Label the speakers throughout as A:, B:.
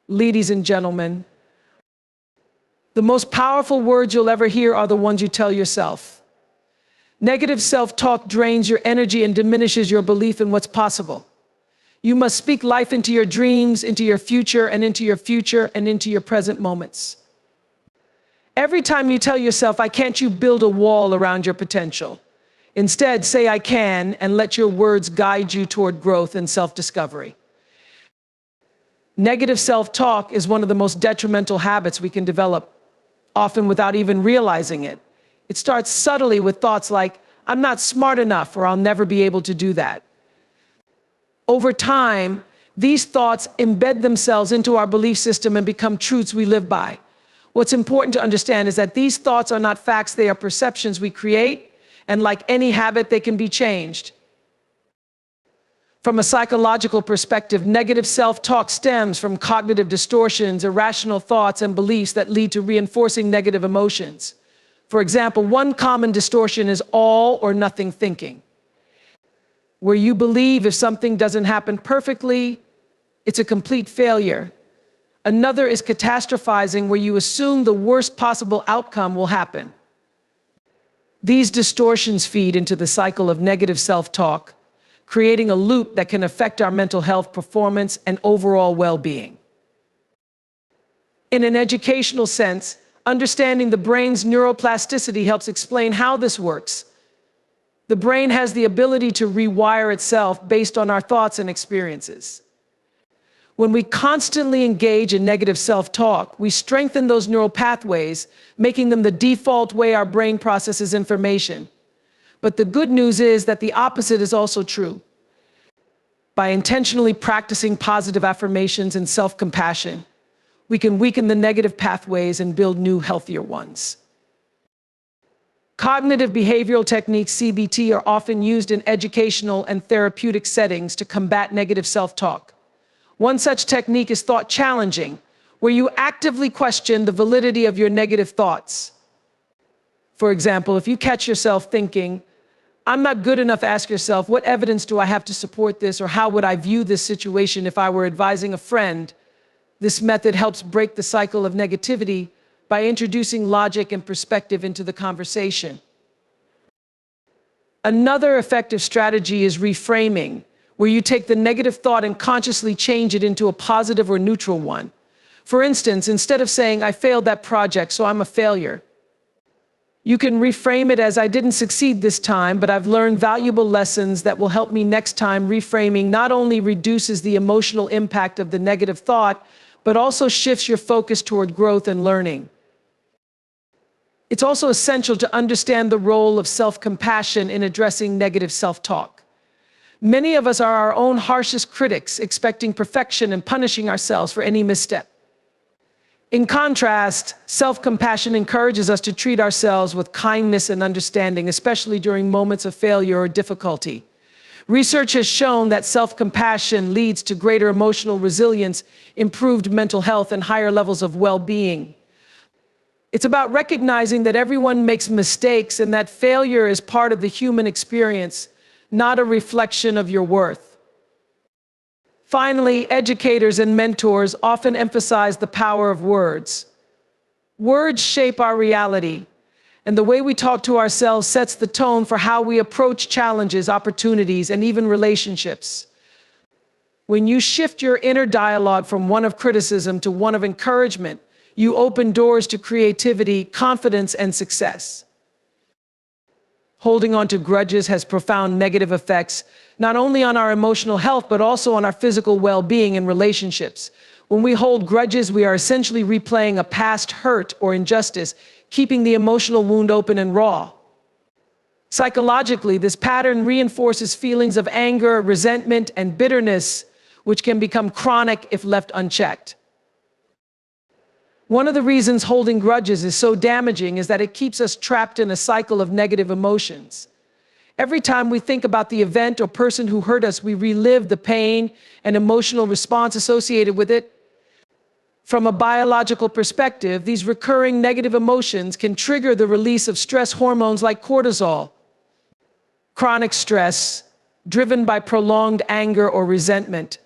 A: Ladies and gentlemen, the most powerful words you'll ever hear are the ones you tell yourself. Negative self-talk drains your energy and diminishes your belief in what's possible. You must speak life into your dreams, into your future, and into your future, and into your present moments. Every time you tell yourself, "I can't," you build a wall around your potential. Instead, say, "I can," and let your words guide you toward growth and self-discovery. Negative self-talk is one of the most detrimental habits we can develop, often without even realizing it. It starts subtly with thoughts like, "I'm not smart enough," or "I'll never be able to do that." Over time, these thoughts embed themselves into our belief system and become truths we live by. What's important to understand is that these thoughts are not facts, they are perceptions we create, and like any habit, they can be changed. From a psychological perspective, negative self-talk stems from cognitive distortions, irrational thoughts, and beliefs that lead to reinforcing negative emotions. For example, one common distortion is all or nothing thinking, where you believe if something doesn't happen perfectly, it's a complete failure. Another is catastrophizing, where you assume the worst possible outcome will happen. These distortions feed into the cycle of negative self-talk, creating a loop that can affect our mental health, performance, and overall well-being. In an educational sense, understanding the brain's neuroplasticity helps explain how this works. The brain has the ability to rewire itself based on our thoughts and experiences. When we constantly engage in negative self-talk, we strengthen those neural pathways, making them the default way our brain processes information. But the good news is that the opposite is also true. By intentionally practicing positive affirmations and self-compassion, we can weaken the negative pathways and build new, healthier ones. Cognitive behavioral techniques, CBT, are often used in educational and therapeutic settings to combat negative self-talk. One such technique is thought challenging, where you actively question the validity of your negative thoughts. For example, if you catch yourself thinking, "I'm not good enough," ask yourself, "What evidence do I have to support this?" Or "How would I view this situation if I were advising a friend?" This method helps break the cycle of negativity by introducing logic and perspective into the conversation. Another effective strategy is reframing, where you take the negative thought and consciously change it into a positive or neutral one. For instance, instead of saying, "I failed that project, so I'm a failure," you can reframe it as, "I didn't succeed this time, but I've learned valuable lessons that will help me next time." Reframing not only reduces the emotional impact of the negative thought, but also shifts your focus toward growth and learning. It's also essential to understand the role of self-compassion in addressing negative self-talk. Many of us are our own harshest critics, expecting perfection and punishing ourselves for any misstep. In contrast, self-compassion encourages us to treat ourselves with kindness and understanding, especially during moments of failure or difficulty. Research has shown that self-compassion leads to greater emotional resilience, improved mental health, and higher levels of well-being. It's about recognizing that everyone makes mistakes and that failure is part of the human experience, not a reflection of your worth. Finally, educators and mentors often emphasize the power of words. Words shape our reality, and the way we talk to ourselves sets the tone for how we approach challenges, opportunities, and even relationships. When you shift your inner dialogue from one of criticism to one of encouragement, you open doors to creativity, confidence, and success. Holding on to grudges has profound negative effects, not only on our emotional health, but also on our physical well-being and relationships. When we hold grudges, we are essentially replaying a past hurt or injustice, keeping the emotional wound open and raw. Psychologically, this pattern reinforces feelings of anger, resentment, and bitterness, which can become chronic if left unchecked. One of the reasons holding grudges is so damaging is that it keeps us trapped in a cycle of negative emotions. Every time we think about the event or person who hurt us, we relive the pain and emotional response associated with it. From a biological perspective, these recurring negative emotions can trigger the release of stress hormones like cortisol. Chronic stress, driven by prolonged anger or resentment,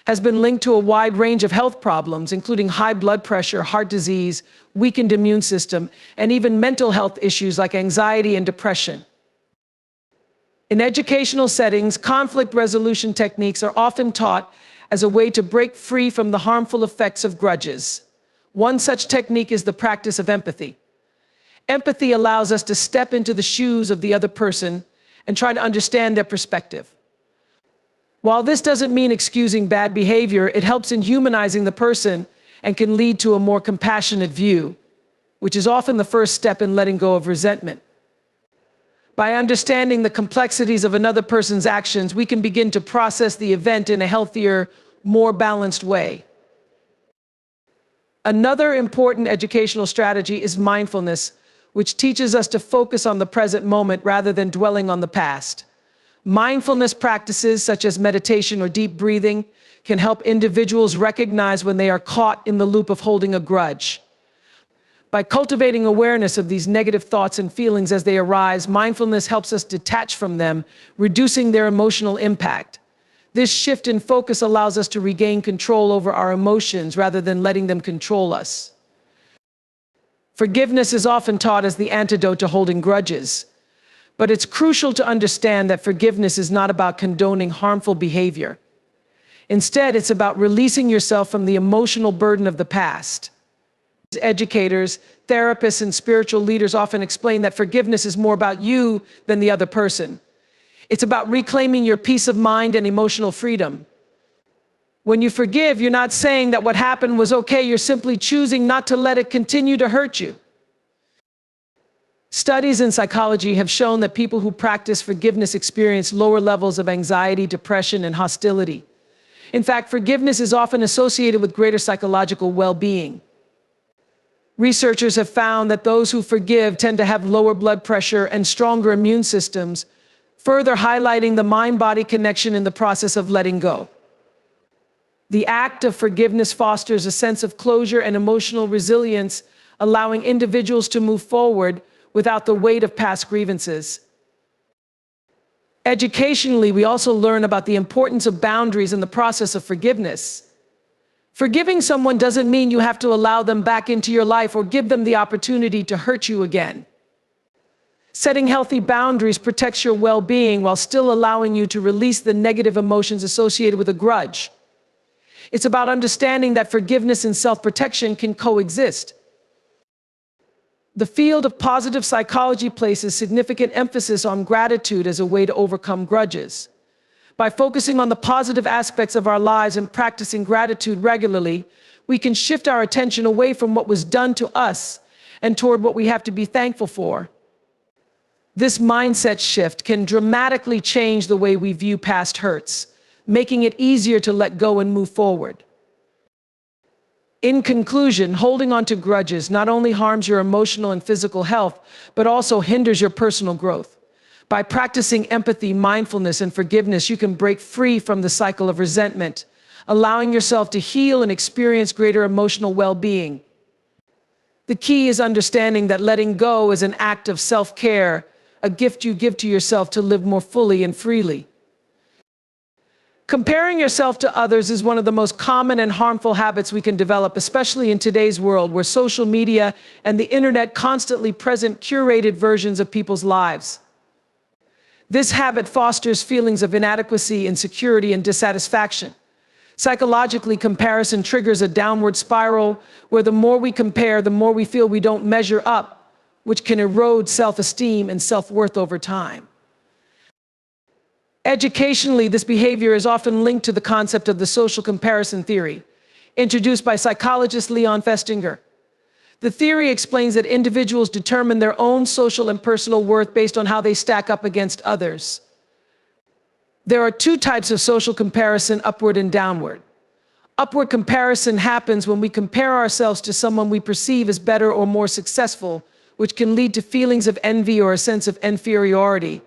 A: has been linked to a wide range of health problems, including high blood pressure, heart disease, weakened immune system, and even mental health issues like anxiety and depression. In educational settings, conflict resolution techniques are often taught as a way to break free from the harmful effects of grudges. One such technique is the practice of empathy. Empathy allows us to step into the shoes of the other person and try to understand their perspective. While this doesn't mean excusing bad behavior, it helps in humanizing the person and can lead to a more compassionate view, which is often the first step in letting go of resentment. By understanding the complexities of another person's actions, we can begin to process the event in a healthier, more balanced way. Another important educational strategy is mindfulness, which teaches us to focus on the present moment rather than dwelling on the past. Mindfulness practices such as meditation or deep breathing can help individuals recognize when they are caught in the loop of holding a grudge. By cultivating awareness of these negative thoughts and feelings as they arise, mindfulness helps us detach from them, reducing their emotional impact. This shift in focus allows us to regain control over our emotions rather than letting them control us. Forgiveness is often taught as the antidote to holding grudges. But it's crucial to understand that forgiveness is not about condoning harmful behavior. Instead, it's about releasing yourself from the emotional burden of the past. Educators, therapists, and spiritual leaders often explain that forgiveness is more about you than the other person. It's about reclaiming your peace of mind and emotional freedom. When you forgive, you're not saying that what happened was okay, you're simply choosing not to let it continue to hurt you. Studies in psychology have shown that people who practice forgiveness experience lower levels of anxiety, depression, and hostility. In fact, forgiveness is often associated with greater psychological well-being. Researchers have found that those who forgive tend to have lower blood pressure and stronger immune systems, further highlighting the mind-body connection in the process of letting go. The act of forgiveness fosters a sense of closure and emotional resilience, allowing individuals to move forward without the weight of past grievances. Educationally, we also learn about the importance of boundaries in the process of forgiveness. Forgiving someone doesn't mean you have to allow them back into your life or give them the opportunity to hurt you again. Setting healthy boundaries protects your well-being while still allowing you to release the negative emotions associated with a grudge. It's about understanding that forgiveness and self-protection can coexist. The field of positive psychology places significant emphasis on gratitude as a way to overcome grudges. By focusing on the positive aspects of our lives and practicing gratitude regularly, we can shift our attention away from what was done to us and toward what we have to be thankful for. This mindset shift can dramatically change the way we view past hurts, making it easier to let go and move forward. In conclusion, holding on to grudges not only harms your emotional and physical health, but also hinders your personal growth. By practicing empathy, mindfulness, and forgiveness, you can break free from the cycle of resentment, allowing yourself to heal and experience greater emotional well-being. The key is understanding that letting go is an act of self-care, a gift you give to yourself to live more fully and freely. Comparing yourself to others is one of the most common and harmful habits we can develop, especially in today's world where social media and the internet constantly present curated versions of people's lives. This habit fosters feelings of inadequacy, insecurity, and dissatisfaction. Psychologically, comparison triggers a downward spiral where the more we compare, the more we feel we don't measure up, which can erode self-esteem and self-worth over time. Educationally, this behavior is often linked to the concept of the social comparison theory, introduced by psychologist Leon Festinger. The theory explains that individuals determine their own social and personal worth based on how they stack up against others. There are two types of social comparison, upward and downward. Upward comparison happens when we compare ourselves to someone we perceive as better or more successful, which can lead to feelings of envy or a sense of inferiority.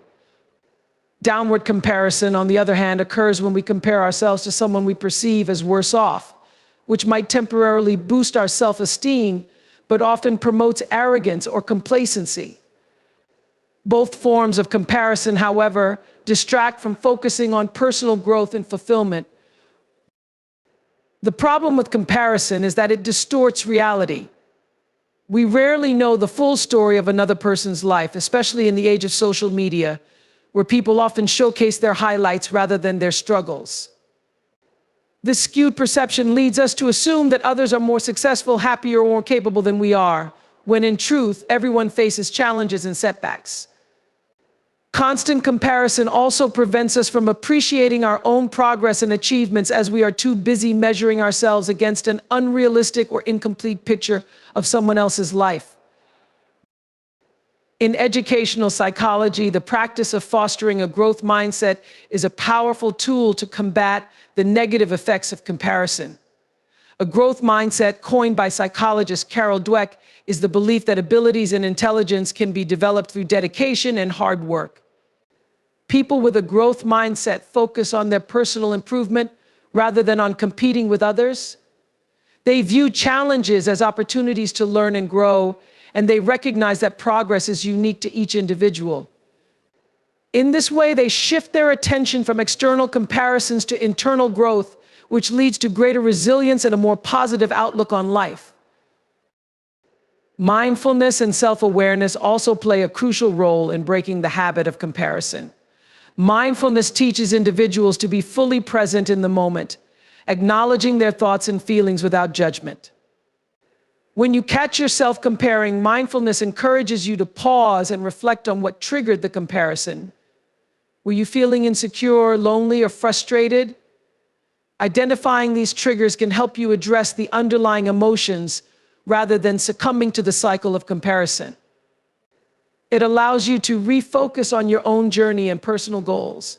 A: Downward comparison, on the other hand, occurs when we compare ourselves to someone we perceive as worse off, which might temporarily boost our self-esteem, but often promotes arrogance or complacency. Both forms of comparison, however, distract from focusing on personal growth and fulfillment. The problem with comparison is that it distorts reality. We rarely know the full story of another person's life, especially in the age of social media, where people often showcase their highlights rather than their struggles. This skewed perception leads us to assume that others are more successful, happier, or more capable than we are, when in truth, everyone faces challenges and setbacks. Constant comparison also prevents us from appreciating our own progress and achievements, as we are too busy measuring ourselves against an unrealistic or incomplete picture of someone else's life. In educational psychology, the practice of fostering a growth mindset is a powerful tool to combat the negative effects of comparison. A growth mindset, coined by psychologist Carol Dweck, is the belief that abilities and intelligence can be developed through dedication and hard work. People with a growth mindset focus on their personal improvement rather than on competing with others. They view challenges as opportunities to learn and grow, and they recognize that progress is unique to each individual. In this way, they shift their attention from external comparisons to internal growth, which leads to greater resilience and a more positive outlook on life. Mindfulness and self-awareness also play a crucial role in breaking the habit of comparison. Mindfulness teaches individuals to be fully present in the moment, acknowledging their thoughts and feelings without judgment. When you catch yourself comparing, mindfulness encourages you to pause and reflect on what triggered the comparison. Were you feeling insecure, lonely, or frustrated? Identifying these triggers can help you address the underlying emotions rather than succumbing to the cycle of comparison. It allows you to refocus on your own journey and personal goals.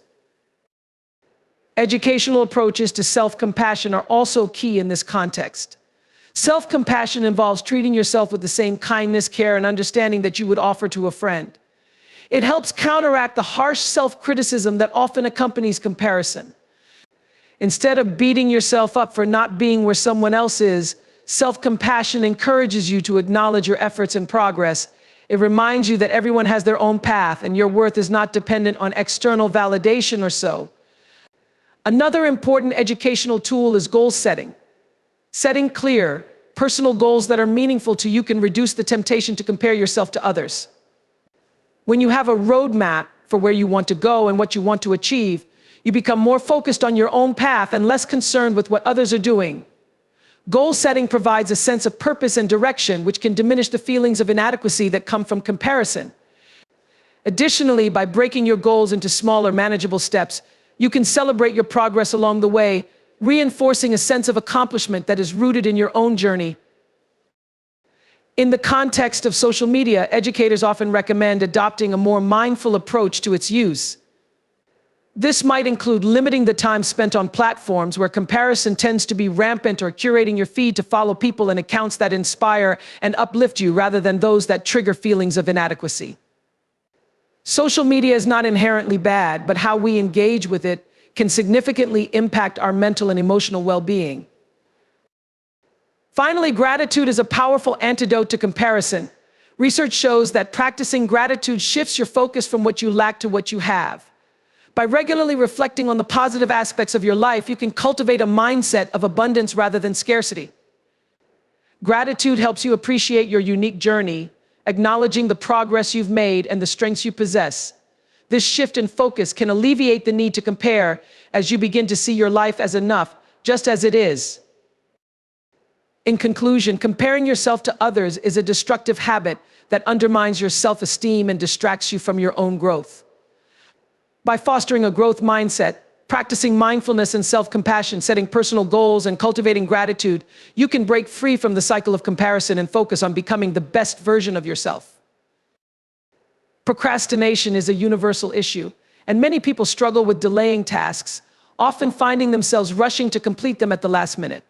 A: Educational approaches to self-compassion are also key in this context. Self-compassion involves treating yourself with the same kindness, care, and understanding that you would offer to a friend. It helps counteract the harsh self-criticism that often accompanies comparison. Instead of beating yourself up for not being where someone else is, self-compassion encourages you to acknowledge your efforts and progress. It reminds you that everyone has their own path and your worth is not dependent on external validation or so. Another important educational tool is goal setting. Setting clear, personal goals that are meaningful to you can reduce the temptation to compare yourself to others. When you have a roadmap for where you want to go and what you want to achieve, you become more focused on your own path and less concerned with what others are doing. Goal setting provides a sense of purpose and direction, which can diminish the feelings of inadequacy that come from comparison. Additionally, by breaking your goals into smaller, manageable steps, you can celebrate your progress along the way, reinforcing a sense of accomplishment that is rooted in your own journey. In the context of social media, educators often recommend adopting a more mindful approach to its use. This might include limiting the time spent on platforms where comparison tends to be rampant, or curating your feed to follow people and accounts that inspire and uplift you rather than those that trigger feelings of inadequacy. Social media is not inherently bad, but how we engage with it can significantly impact our mental and emotional well-being. Finally, gratitude is a powerful antidote to comparison. Research shows that practicing gratitude shifts your focus from what you lack to what you have. By regularly reflecting on the positive aspects of your life, you can cultivate a mindset of abundance rather than scarcity. Gratitude helps you appreciate your unique journey, acknowledging the progress you've made and the strengths you possess. This shift in focus can alleviate the need to compare as you begin to see your life as enough, just as it is. In conclusion, comparing yourself to others is a destructive habit that undermines your self-esteem and distracts you from your own growth. By fostering a growth mindset, practicing mindfulness and self-compassion, setting personal goals, and cultivating gratitude, you can break free from the cycle of comparison and focus on becoming the best version of yourself. Procrastination is a universal issue, and many people struggle with delaying tasks, often finding themselves rushing to complete them at the last minute.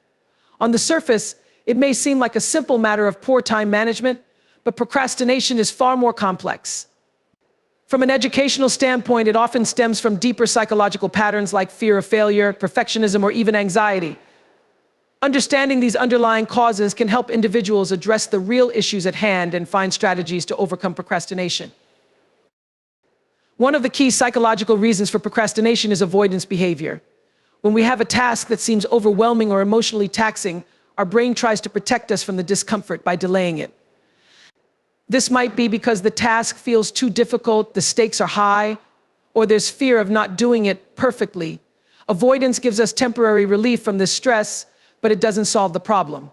A: On the surface, it may seem like a simple matter of poor time management, but procrastination is far more complex. From an educational standpoint, it often stems from deeper psychological patterns like fear of failure, perfectionism, or even anxiety. Understanding these underlying causes can help individuals address the real issues at hand and find strategies to overcome procrastination. One of the key psychological reasons for procrastination is avoidance behavior. When we have a task that seems overwhelming or emotionally taxing, our brain tries to protect us from the discomfort by delaying it. This might be because the task feels too difficult, the stakes are high, or there's fear of not doing it perfectly. Avoidance gives us temporary relief from this stress, but it doesn't solve the problem.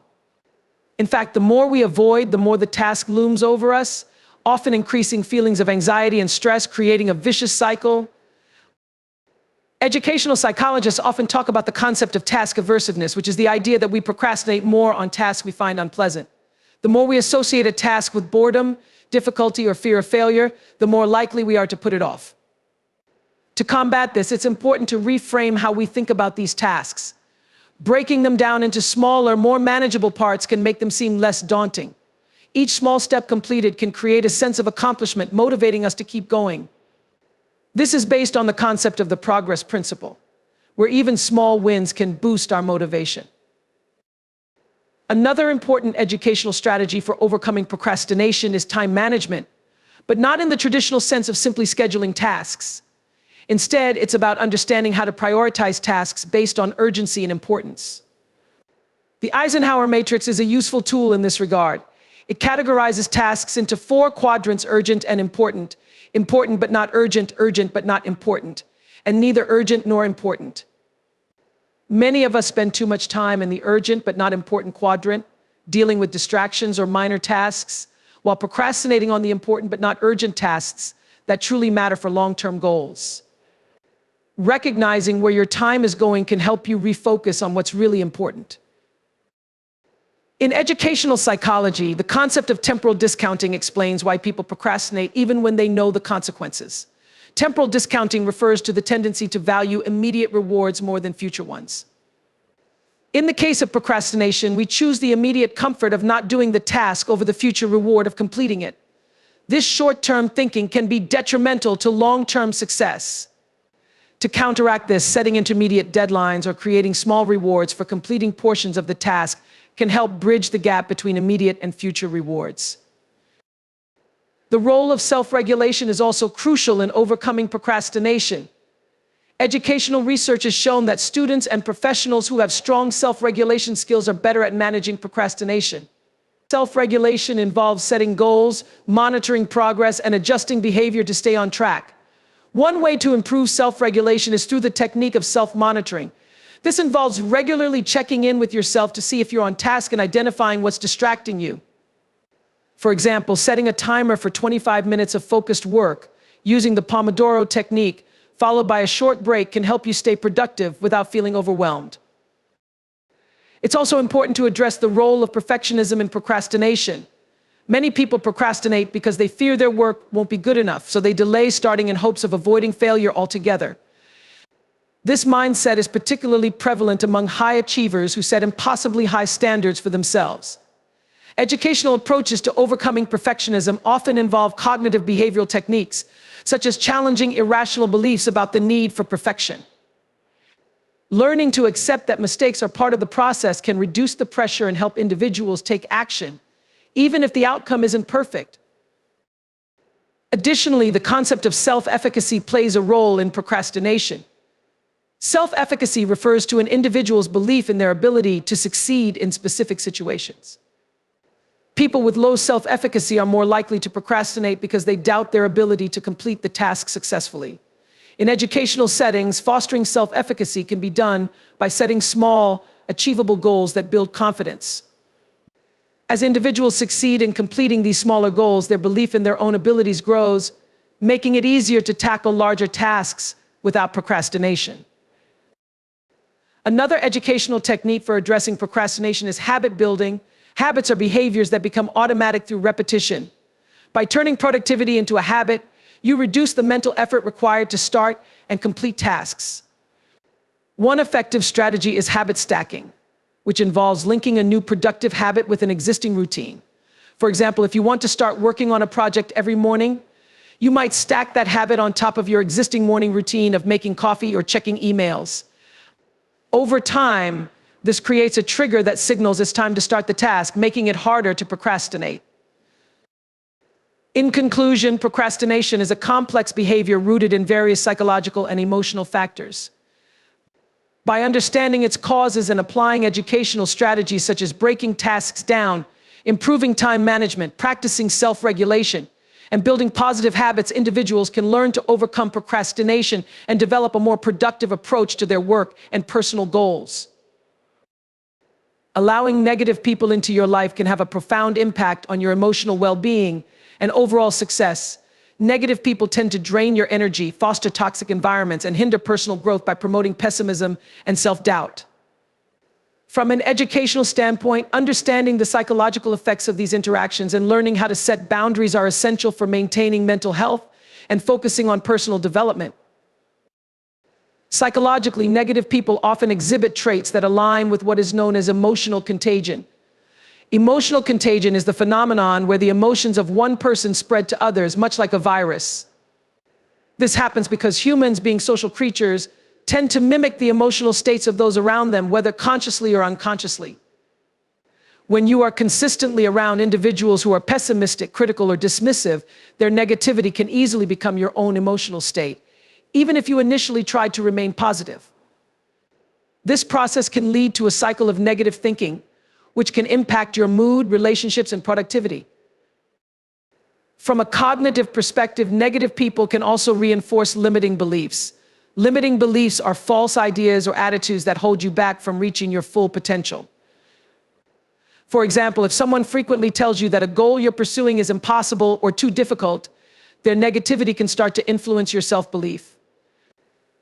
A: In fact, the more we avoid, the more the task looms over us, often increasing feelings of anxiety and stress, creating a vicious cycle. Educational psychologists often talk about the concept of task aversiveness, which is the idea that we procrastinate more on tasks we find unpleasant. The more we associate a task with boredom, difficulty, or fear of failure, the more likely we are to put it off. To combat this, it's important to reframe how we think about these tasks. Breaking them down into smaller, more manageable parts can make them seem less daunting. Each small step completed can create a sense of accomplishment, motivating us to keep going. This is based on the concept of the progress principle, where even small wins can boost our motivation. Another important educational strategy for overcoming procrastination is time management, but not in the traditional sense of simply scheduling tasks. Instead, it's about understanding how to prioritize tasks based on urgency and importance. The Eisenhower matrix is a useful tool in this regard. It categorizes tasks into 4 quadrants: urgent and important, important but not urgent, urgent but not important, and neither urgent nor important. Many of us spend too much time in the urgent but not important quadrant, dealing with distractions or minor tasks, while procrastinating on the important but not urgent tasks that truly matter for long-term goals. Recognizing where your time is going can help you refocus on what's really important. In educational psychology, the concept of temporal discounting explains why people procrastinate even when they know the consequences. Temporal discounting refers to the tendency to value immediate rewards more than future ones. In the case of procrastination, we choose the immediate comfort of not doing the task over the future reward of completing it. This short-term thinking can be detrimental to long-term success. To counteract this, setting intermediate deadlines or creating small rewards for completing portions of the task can help bridge the gap between immediate and future rewards. The role of self-regulation is also crucial in overcoming procrastination. Educational research has shown that students and professionals who have strong self-regulation skills are better at managing procrastination. Self-regulation involves setting goals, monitoring progress, and adjusting behavior to stay on track. One way to improve self-regulation is through the technique of self-monitoring. This involves regularly checking in with yourself to see if you're on task and identifying what's distracting you. For example, setting a timer for 25 minutes of focused work, using the Pomodoro technique, followed by a short break, can help you stay productive without feeling overwhelmed. It's also important to address the role of perfectionism in procrastination. Many people procrastinate because they fear their work won't be good enough, so they delay starting in hopes of avoiding failure altogether. This mindset is particularly prevalent among high achievers who set impossibly high standards for themselves. Educational approaches to overcoming perfectionism often involve cognitive behavioral techniques, such as challenging irrational beliefs about the need for perfection. Learning to accept that mistakes are part of the process can reduce the pressure and help individuals take action, even if the outcome isn't perfect. Additionally, the concept of self-efficacy plays a role in procrastination. Self-efficacy refers to an individual's belief in their ability to succeed in specific situations. People with low self-efficacy are more likely to procrastinate because they doubt their ability to complete the task successfully. In educational settings, fostering self-efficacy can be done by setting small, achievable goals that build confidence. As individuals succeed in completing these smaller goals, their belief in their own abilities grows, making it easier to tackle larger tasks without procrastination. Another educational technique for addressing procrastination is habit building. Habits are behaviors that become automatic through repetition. By turning productivity into a habit, you reduce the mental effort required to start and complete tasks. One effective strategy is habit stacking, which involves linking a new productive habit with an existing routine. For example, if you want to start working on a project every morning, you might stack that habit on top of your existing morning routine of making coffee or checking emails. Over time, this creates a trigger that signals it's time to start the task, making it harder to procrastinate. In conclusion, procrastination is a complex behavior rooted in various psychological and emotional factors. By understanding its causes and applying educational strategies such as breaking tasks down, improving time management, practicing self-regulation, and building positive habits, individuals can learn to overcome procrastination and develop a more productive approach to their work and personal goals. Allowing negative people into your life can have a profound impact on your emotional well-being and overall success. Negative people tend to drain your energy, foster toxic environments, and hinder personal growth by promoting pessimism and self-doubt. From an educational standpoint, understanding the psychological effects of these interactions and learning how to set boundaries are essential for maintaining mental health and focusing on personal development. Psychologically, negative people often exhibit traits that align with what is known as emotional contagion. Emotional contagion is the phenomenon where the emotions of one person spread to others, much like a virus. This happens because humans, being social creatures, tend to mimic the emotional states of those around them, whether consciously or unconsciously. When you are consistently around individuals who are pessimistic, critical, or dismissive, their negativity can easily become your own emotional state, even if you initially tried to remain positive. This process can lead to a cycle of negative thinking, which can impact your mood, relationships, and productivity. From a cognitive perspective, negative people can also reinforce limiting beliefs. Limiting beliefs are false ideas or attitudes that hold you back from reaching your full potential. For example, if someone frequently tells you that a goal you're pursuing is impossible or too difficult, their negativity can start to influence your self-belief.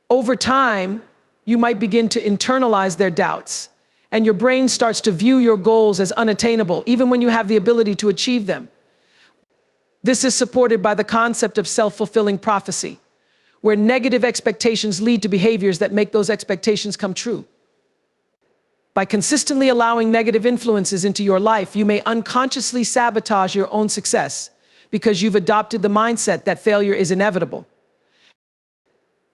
A: Over time, you might begin to internalize their doubts, and your brain starts to view your goals as unattainable, even when you have the ability to achieve them. This is supported by the concept of self-fulfilling prophecy, where negative expectations lead to behaviors that make those expectations come true. By consistently allowing negative influences into your life, you may unconsciously sabotage your own success because you've adopted the mindset that failure is inevitable.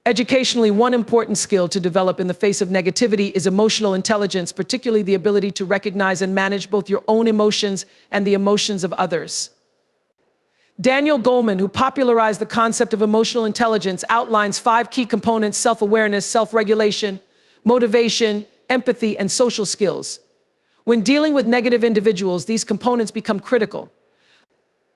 A: Educationally, one important skill to develop in the face of negativity is emotional intelligence, particularly the ability to recognize and manage both your own emotions and the emotions of others. Daniel Goleman, who popularized the concept of emotional intelligence, outlines 5 key components: self-awareness, self-regulation, motivation, empathy, and social skills. When dealing with negative individuals, these components become critical.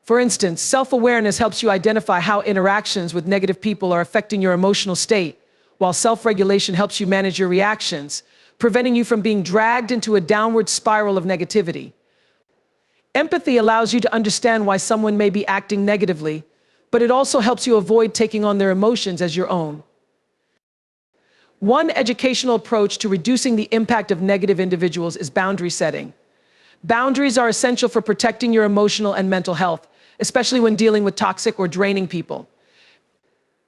A: For instance, self-awareness helps you identify how interactions with negative people are affecting your emotional state, while self-regulation helps you manage your reactions, preventing you from being dragged into a downward spiral of negativity. Empathy allows you to understand why someone may be acting negatively, but it also helps you avoid taking on their emotions as your own. One educational approach to reducing the impact of negative individuals is boundary setting. Boundaries are essential for protecting your emotional and mental health, especially when dealing with toxic or draining people.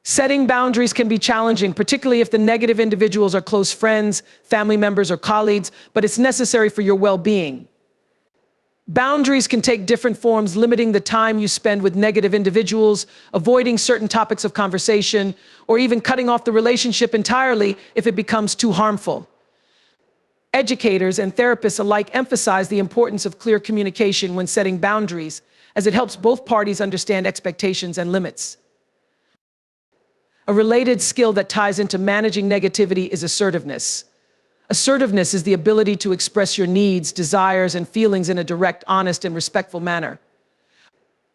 A: Setting boundaries can be challenging, particularly if the negative individuals are close friends, family members, or colleagues, but it's necessary for your well-being. Boundaries can take different forms, limiting the time you spend with negative individuals, avoiding certain topics of conversation, or even cutting off the relationship entirely if it becomes too harmful. Educators and therapists alike emphasize the importance of clear communication when setting boundaries, as it helps both parties understand expectations and limits. A related skill that ties into managing negativity is assertiveness. Assertiveness is the ability to express your needs, desires, and feelings in a direct, honest, and respectful manner.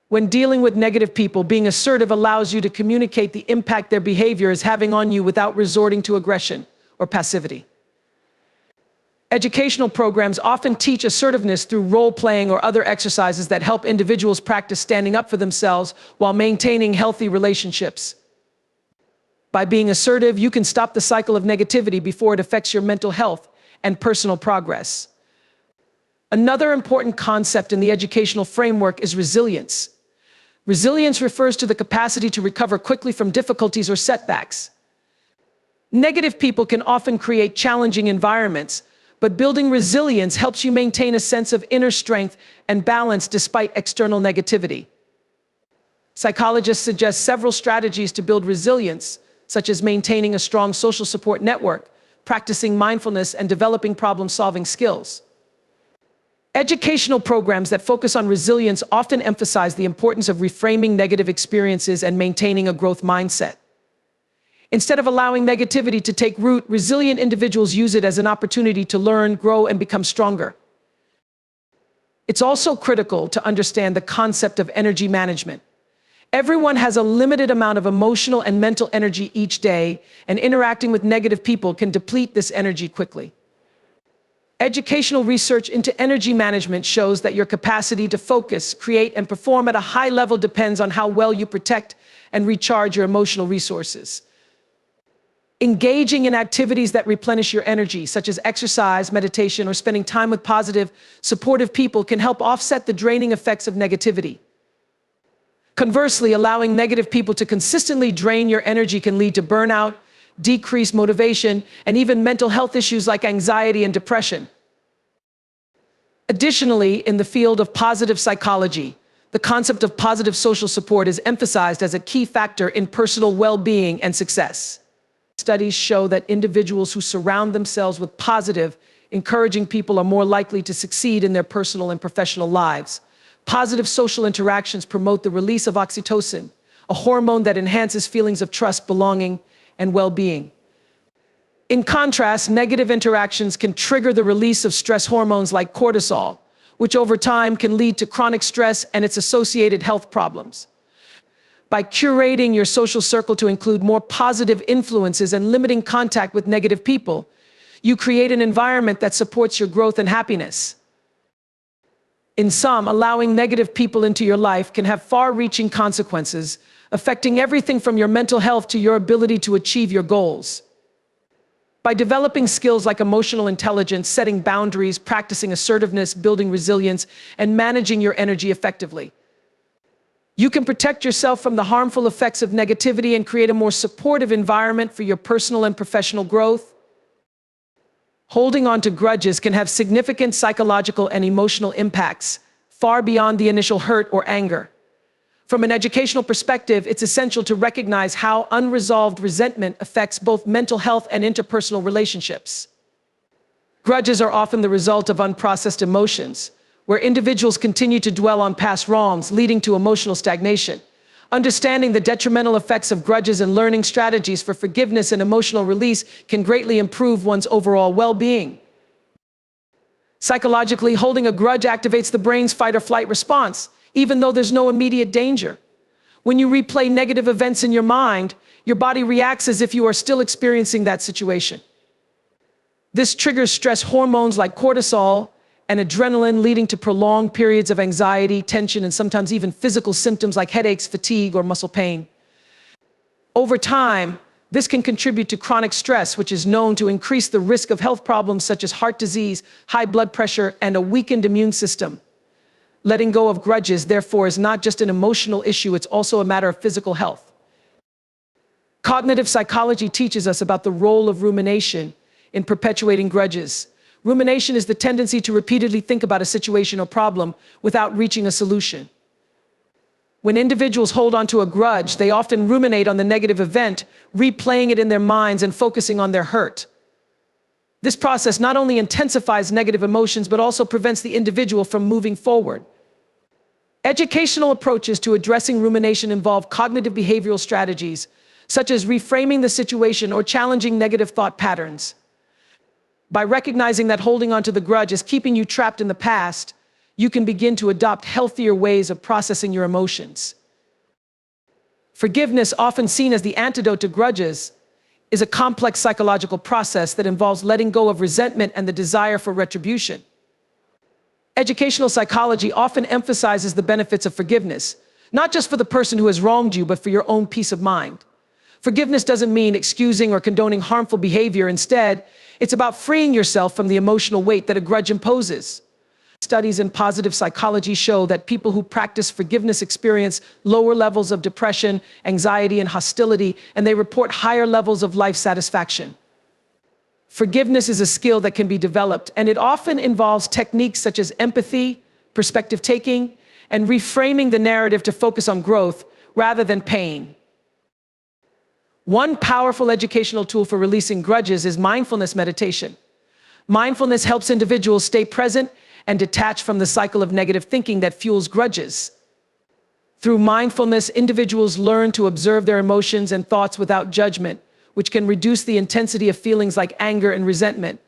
A: When dealing with negative people, being assertive allows you to communicate the impact their behavior is having on you without resorting to aggression or passivity. Educational programs often teach assertiveness through role-playing or other exercises that help individuals practice standing up for themselves while maintaining healthy relationships. By being assertive, you can stop the cycle of negativity before it affects your mental health and personal progress. Another important concept in the educational framework is resilience. Resilience refers to the capacity to recover quickly from difficulties or setbacks. Negative people can often create challenging environments, but building resilience helps you maintain a sense of inner strength and balance despite external negativity. Psychologists suggest several strategies to build resilience, such as maintaining a strong social support network, practicing mindfulness, and developing problem-solving skills. Educational programs that focus on resilience often emphasize the importance of reframing negative experiences and maintaining a growth mindset. Instead of allowing negativity to take root, resilient individuals use it as an opportunity to learn, grow, and become stronger. It's also critical to understand the concept of energy management. Everyone has a limited amount of emotional and mental energy each day, and interacting with negative people can deplete this energy quickly. Educational research into energy management shows that your capacity to focus, create, and perform at a high level depends on how well you protect and recharge your emotional resources. Engaging in activities that replenish your energy, such as exercise, meditation, or spending time with positive, supportive people, can help offset the draining effects of negativity. Conversely, allowing negative people to consistently drain your energy can lead to burnout, decreased motivation, and even mental health issues like anxiety and depression. Additionally, in the field of positive psychology, the concept of positive social support is emphasized as a key factor in personal well-being and success. Studies show that individuals who surround themselves with positive, encouraging people are more likely to succeed in their personal and professional lives. Positive social interactions promote the release of oxytocin, a hormone that enhances feelings of trust, belonging, and well-being. In contrast, negative interactions can trigger the release of stress hormones like cortisol, which over time can lead to chronic stress and its associated health problems. By curating your social circle to include more positive influences and limiting contact with negative people, you create an environment that supports your growth and happiness. In sum, allowing negative people into your life can have far-reaching consequences, affecting everything from your mental health to your ability to achieve your goals. By developing skills like emotional intelligence, setting boundaries, practicing assertiveness, building resilience, and managing your energy effectively, you can protect yourself from the harmful effects of negativity and create a more supportive environment for your personal and professional growth. Holding on to grudges can have significant psychological and emotional impacts, far beyond the initial hurt or anger. From an educational perspective, it's essential to recognize how unresolved resentment affects both mental health and interpersonal relationships. Grudges are often the result of unprocessed emotions, where individuals continue to dwell on past wrongs, leading to emotional stagnation. Understanding the detrimental effects of grudges and learning strategies for forgiveness and emotional release can greatly improve one's overall well-being. Psychologically, holding a grudge activates the brain's fight or flight response, even though there's no immediate danger. When you replay negative events in your mind, your body reacts as if you are still experiencing that situation. This triggers stress hormones like cortisol and adrenaline, leading to prolonged periods of anxiety, tension, and sometimes even physical symptoms like headaches, fatigue, or muscle pain. Over time, this can contribute to chronic stress, which is known to increase the risk of health problems such as heart disease, high blood pressure, and a weakened immune system. Letting go of grudges, therefore, is not just an emotional issue, it's also a matter of physical health. Cognitive psychology teaches us about the role of rumination in perpetuating grudges. Rumination is the tendency to repeatedly think about a situation or problem without reaching a solution. When individuals hold on to a grudge, they often ruminate on the negative event, replaying it in their minds and focusing on their hurt. This process not only intensifies negative emotions, but also prevents the individual from moving forward. Educational approaches to addressing rumination involve cognitive behavioral strategies, such as reframing the situation or challenging negative thought patterns. By recognizing that holding on to the grudge is keeping you trapped in the past, you can begin to adopt healthier ways of processing your emotions. Forgiveness, often seen as the antidote to grudges, is a complex psychological process that involves letting go of resentment and the desire for retribution. Educational psychology often emphasizes the benefits of forgiveness, not just for the person who has wronged you, but for your own peace of mind. Forgiveness doesn't mean excusing or condoning harmful behavior. Instead, it's about freeing yourself from the emotional weight that a grudge imposes. Studies in positive psychology show that people who practice forgiveness experience lower levels of depression, anxiety, and hostility, and they report higher levels of life satisfaction. Forgiveness is a skill that can be developed, and it often involves techniques such as empathy, perspective taking, and reframing the narrative to focus on growth rather than pain. One powerful educational tool for releasing grudges is mindfulness meditation. Mindfulness helps individuals stay present and detach from the cycle of negative thinking that fuels grudges. Through mindfulness, individuals learn to observe their emotions and thoughts without judgment, which can reduce the intensity of feelings like anger and resentment.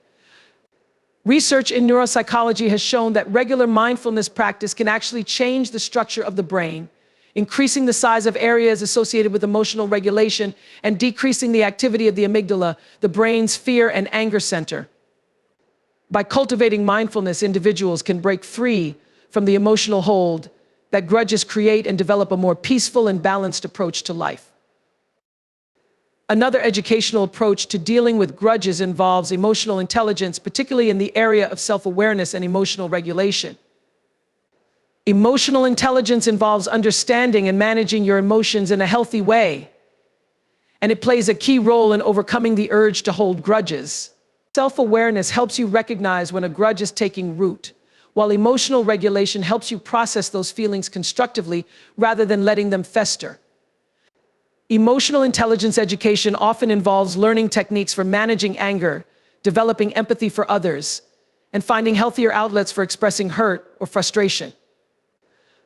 A: Research in neuropsychology has shown that regular mindfulness practice can actually change the structure of the brain, increasing the size of areas associated with emotional regulation and decreasing the activity of the amygdala, the brain's fear and anger center. By cultivating mindfulness, individuals can break free from the emotional hold that grudges create and develop a more peaceful and balanced approach to life. Another educational approach to dealing with grudges involves emotional intelligence, particularly in the area of self-awareness and emotional regulation. Emotional intelligence involves understanding and managing your emotions in a healthy way, and it plays a key role in overcoming the urge to hold grudges. Self-awareness helps you recognize when a grudge is taking root, while emotional regulation helps you process those feelings constructively rather than letting them fester. Emotional intelligence education often involves learning techniques for managing anger, developing empathy for others, and finding healthier outlets for expressing hurt or frustration.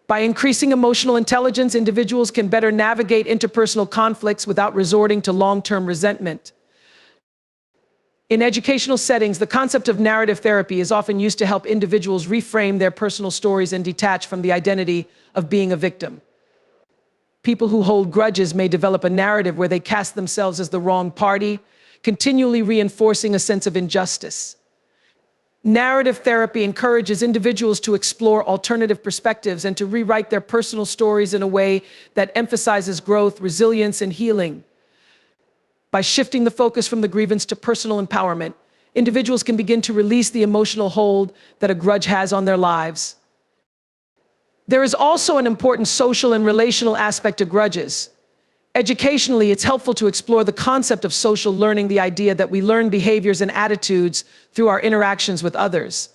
A: By increasing emotional intelligence, individuals can better navigate interpersonal conflicts without resorting to long-term resentment. In educational settings, the concept of narrative therapy is often used to help individuals reframe their personal stories and detach from the identity of being a victim. People who hold grudges may develop a narrative where they cast themselves as the wrong party, continually reinforcing a sense of injustice. Narrative therapy encourages individuals to explore alternative perspectives and to rewrite their personal stories in a way that emphasizes growth, resilience, and healing. By shifting the focus from the grievance to personal empowerment, individuals can begin to release the emotional hold that a grudge has on their lives. There is also an important social and relational aspect to grudges. Educationally, it's helpful to explore the concept of social learning, the idea that we learn behaviors and attitudes through our interactions with others.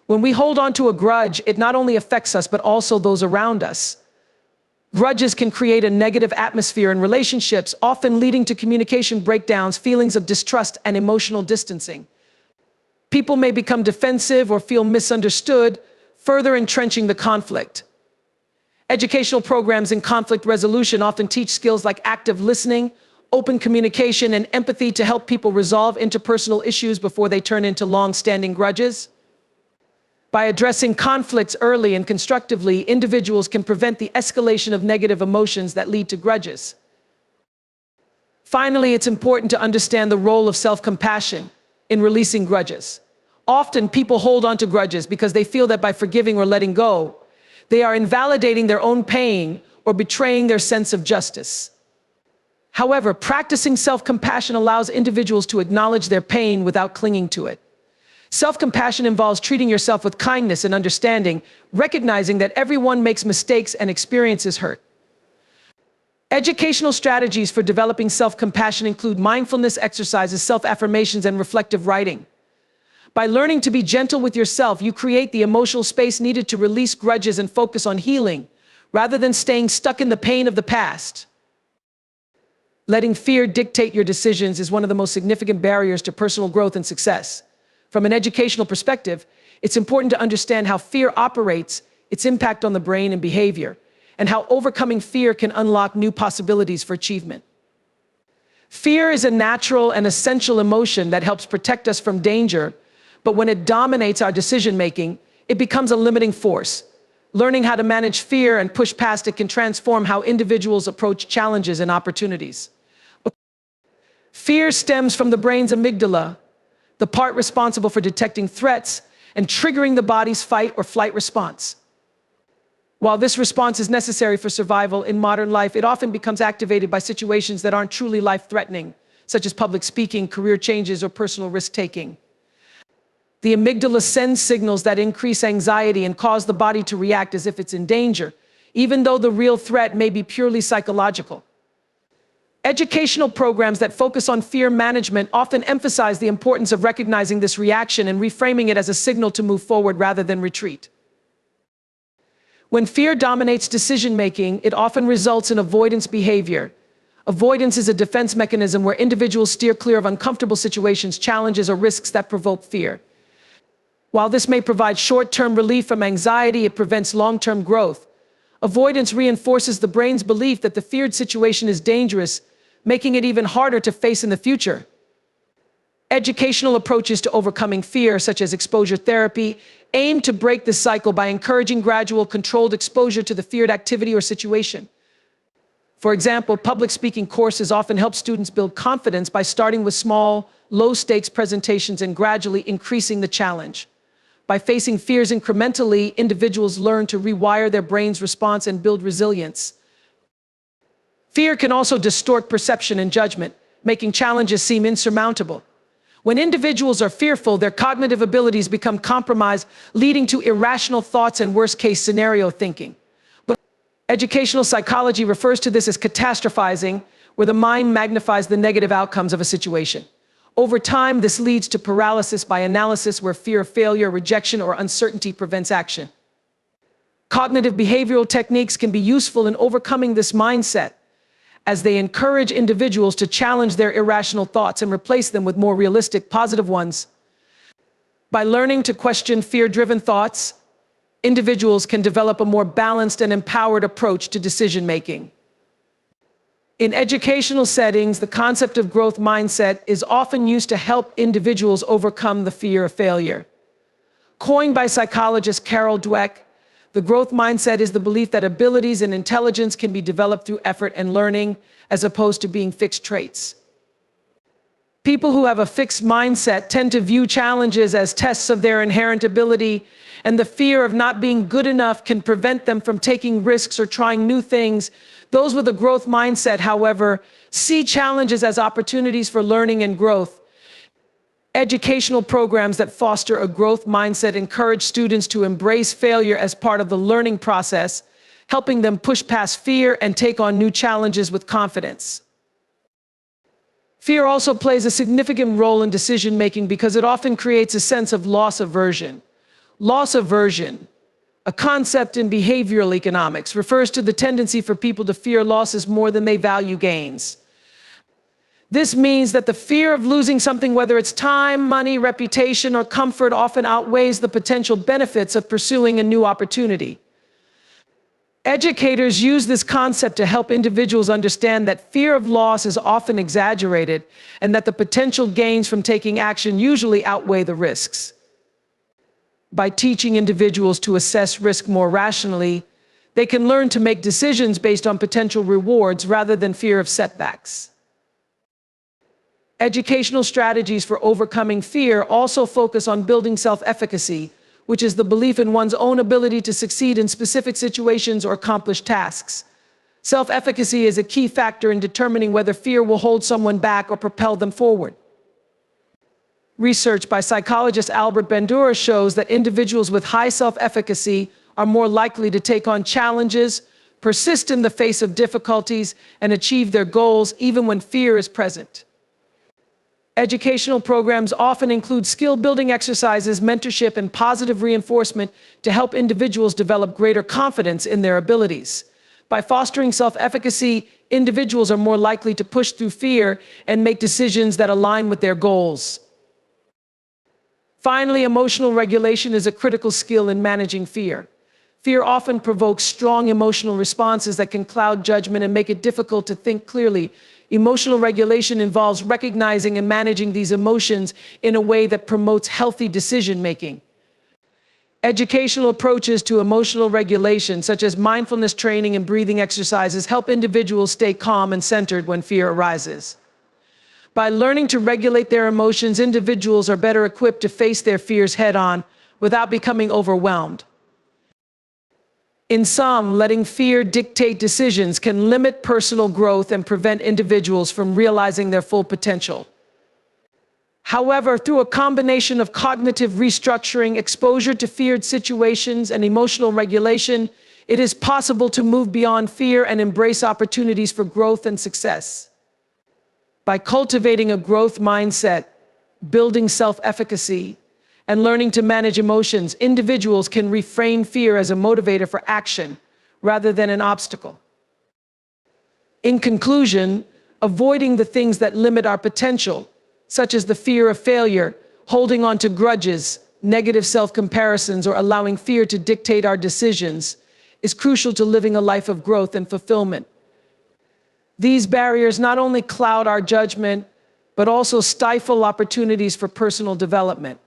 A: When we hold on to a grudge, it not only affects us, but also those around us. Grudges can create a negative atmosphere in relationships, often leading to communication breakdowns, feelings of distrust, and emotional distancing. People may become defensive or feel misunderstood, further entrenching the conflict. Educational programs in conflict resolution often teach skills like active listening, open communication, and empathy to help people resolve interpersonal issues before they turn into long-standing grudges. By addressing conflicts early and constructively, individuals can prevent the escalation of negative emotions that lead to grudges. Finally, it's important to understand the role of self-compassion in releasing grudges. Often, people hold on to grudges because they feel that by forgiving or letting go, they are invalidating their own pain or betraying their sense of justice. However, practicing self-compassion allows individuals to acknowledge their pain without clinging to it. Self-compassion involves treating yourself with kindness and understanding, recognizing that everyone makes mistakes and experiences hurt. Educational strategies for developing self-compassion include mindfulness exercises, self-affirmations, and reflective writing. By learning to be gentle with yourself, you create the emotional space needed to release grudges and focus on healing, rather than staying stuck in the pain of the past. Letting fear dictate your decisions is one of the most significant barriers to personal growth and success. From an educational perspective, it's important to understand how fear operates, its impact on the brain and behavior, and how overcoming fear can unlock new possibilities for achievement. Fear is a natural and essential emotion that helps protect us from danger, but when it dominates our decision-making, it becomes a limiting force. Learning how to manage fear and push past it can transform how individuals approach challenges and opportunities. Fear stems from the brain's amygdala, the part responsible for detecting threats and triggering the body's fight or flight response. While this response is necessary for survival in modern life, it often becomes activated by situations that aren't truly life-threatening, such as public speaking, career changes, or personal risk-taking. The amygdala sends signals that increase anxiety and cause the body to react as if it's in danger, even though the real threat may be purely psychological. Educational programs that focus on fear management often emphasize the importance of recognizing this reaction and reframing it as a signal to move forward rather than retreat. When fear dominates decision-making, it often results in avoidance behavior. Avoidance is a defense mechanism where individuals steer clear of uncomfortable situations, challenges, or risks that provoke fear. While this may provide short-term relief from anxiety, it prevents long-term growth. Avoidance reinforces the brain's belief that the feared situation is dangerous, making it even harder to face in the future. Educational approaches to overcoming fear, such as exposure therapy, aim to break this cycle by encouraging gradual, controlled exposure to the feared activity or situation. For example, public speaking courses often help students build confidence by starting with small, low-stakes presentations and gradually increasing the challenge. By facing fears incrementally, individuals learn to rewire their brain's response and build resilience. Fear can also distort perception and judgment, making challenges seem insurmountable. When individuals are fearful, their cognitive abilities become compromised, leading to irrational thoughts and worst-case scenario thinking. But educational psychology refers to this as catastrophizing, where the mind magnifies the negative outcomes of a situation. Over time, this leads to paralysis by analysis, where fear of failure, rejection, or uncertainty prevents action. Cognitive behavioral techniques can be useful in overcoming this mindset, as they encourage individuals to challenge their irrational thoughts and replace them with more realistic, positive ones. By learning to question fear-driven thoughts, individuals can develop a more balanced and empowered approach to decision-making. In educational settings, the concept of growth mindset is often used to help individuals overcome the fear of failure. Coined by psychologist Carol Dweck, the growth mindset is the belief that abilities and intelligence can be developed through effort and learning, as opposed to being fixed traits. People who have a fixed mindset tend to view challenges as tests of their inherent ability, and the fear of not being good enough can prevent them from taking risks or trying new things. Those with a growth mindset, however, see challenges as opportunities for learning and growth. Educational programs that foster a growth mindset encourage students to embrace failure as part of the learning process, helping them push past fear and take on new challenges with confidence. Fear also plays a significant role in decision-making because it often creates a sense of loss aversion. Loss aversion, a concept in behavioral economics, refers to the tendency for people to fear losses more than they value gains. This means that the fear of losing something, whether it's time, money, reputation, or comfort, often outweighs the potential benefits of pursuing a new opportunity. Educators use this concept to help individuals understand that fear of loss is often exaggerated and that the potential gains from taking action usually outweigh the risks. By teaching individuals to assess risk more rationally, they can learn to make decisions based on potential rewards rather than fear of setbacks. Educational strategies for overcoming fear also focus on building self-efficacy, which is the belief in one's own ability to succeed in specific situations or accomplish tasks. Self-efficacy is a key factor in determining whether fear will hold someone back or propel them forward. Research by psychologist Albert Bandura shows that individuals with high self-efficacy are more likely to take on challenges, persist in the face of difficulties, and achieve their goals even when fear is present. Educational programs often include skill-building exercises, mentorship, and positive reinforcement to help individuals develop greater confidence in their abilities. By fostering self-efficacy, individuals are more likely to push through fear and make decisions that align with their goals. Finally, emotional regulation is a critical skill in managing fear. Fear often provokes strong emotional responses that can cloud judgment and make it difficult to think clearly. Emotional regulation involves recognizing and managing these emotions in a way that promotes healthy decision-making. Educational approaches to emotional regulation, such as mindfulness training and breathing exercises, help individuals stay calm and centered when fear arises. By learning to regulate their emotions, individuals are better equipped to face their fears head-on without becoming overwhelmed. In sum, letting fear dictate decisions can limit personal growth and prevent individuals from realizing their full potential. However, through a combination of cognitive restructuring, exposure to feared situations, and emotional regulation, it is possible to move beyond fear and embrace opportunities for growth and success. By cultivating a growth mindset, building self-efficacy, and learning to manage emotions, individuals can reframe fear as a motivator for action rather than an obstacle. In conclusion, avoiding the things that limit our potential, such as the fear of failure, holding on to grudges, negative self-comparisons, or allowing fear to dictate our decisions, is crucial to living a life of growth and fulfillment. These barriers not only cloud our judgment, but also stifle opportunities for personal development.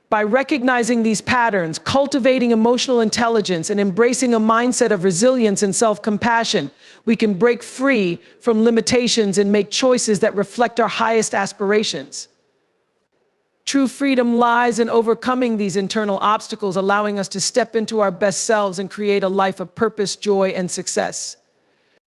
A: By recognizing these patterns, cultivating emotional intelligence, and embracing a mindset of resilience and self-compassion, we can break free from limitations and make choices that reflect our highest aspirations. True freedom lies in overcoming these internal obstacles, allowing us to step into our best selves and create a life of purpose, joy, and success.